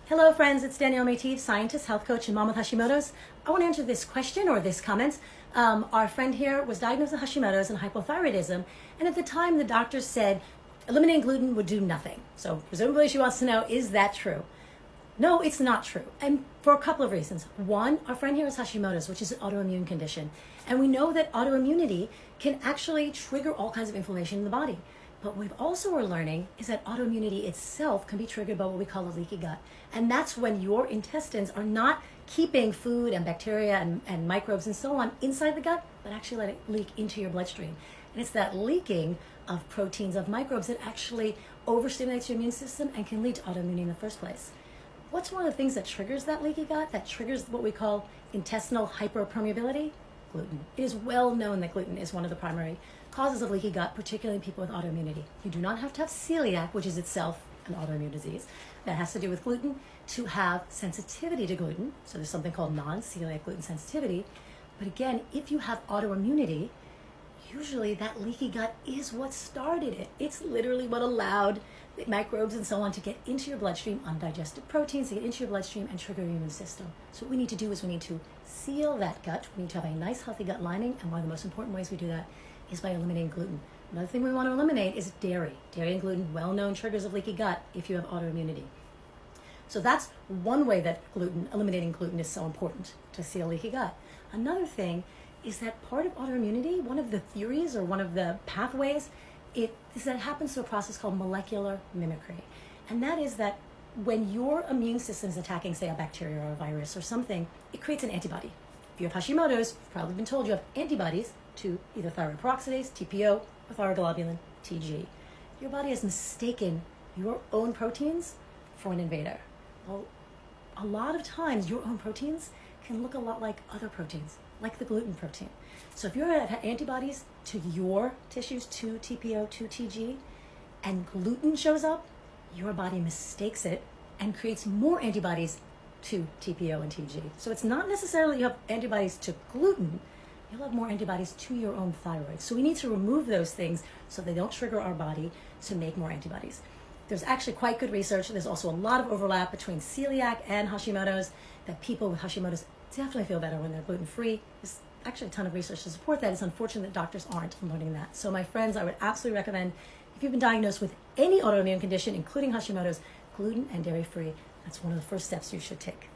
Hello friends, it's Danielle Métis, scientist, health coach, and mom with Hashimoto's. I want to answer this question or this comment. Our friend here was diagnosed with Hashimoto's and hypothyroidism, and at the time the doctors said eliminating gluten would do nothing. So presumably she wants to know, is that true? No, it's not true, and for a couple of reasons. One, our friend here has Hashimoto's, which is an autoimmune condition, and we know that autoimmunity can actually trigger all kinds of inflammation in the body. But what we also are learning is that autoimmunity itself can be triggered by what we call a leaky gut. And that's when your intestines are not keeping food and bacteria and microbes and so on inside the gut, but actually let it leak into your bloodstream. And it's that leaking of proteins, of microbes, that actually overstimulates your immune system and can lead to autoimmunity in the first place. What's one of the things that triggers that leaky gut, that triggers what we call intestinal hyperpermeability? Gluten. It is well known that gluten is one of the primary causes of leaky gut, particularly in people with autoimmunity. You do not have to have celiac, which is itself an autoimmune disease that has to do with gluten, to have sensitivity to gluten. So there's something called non-celiac gluten sensitivity. But again, if you have autoimmunity, usually that leaky gut is what started it. It's literally what allowed the microbes and so on to get into your bloodstream, undigested proteins to get into your bloodstream and trigger your immune system. So what we need to do is we need to seal that gut. We need to have a nice healthy gut lining, and one of the most important ways we do that is by eliminating gluten. Another thing we want to eliminate is dairy. Dairy and gluten, well-known triggers of leaky gut if you have autoimmunity. So that's one way that eliminating gluten is so important to seal leaky gut. Another thing is that part of autoimmunity, one of the theories or one of the pathways, is that it happens through a process called molecular mimicry. And that is that when your immune system is attacking, say, a bacteria or a virus or something, it creates an antibody. If you have Hashimoto's, you've probably been told you have antibodies to either thyroid peroxidase, TPO, or thyroglobulin, TG. Your body has mistaken your own proteins for an invader. Well, a lot of times your own proteins can look a lot like other proteins, like the gluten protein. So if you have antibodies to your tissues, to TPO, to TG, and gluten shows up, your body mistakes it and creates more antibodies to TPO and TG. So it's not necessarily you have antibodies to gluten, you'll have more antibodies to your own thyroid. So we need to remove those things so they don't trigger our body to make more antibodies. There's actually quite good research. There's also a lot of overlap between celiac and Hashimoto's, that people with Hashimoto's definitely feel better when they're gluten-free. There's actually a ton of research to support that. It's unfortunate that doctors aren't learning that. So my friends, I would absolutely recommend, if you've been diagnosed with any autoimmune condition, including Hashimoto's, gluten and dairy-free, that's one of the first steps you should take.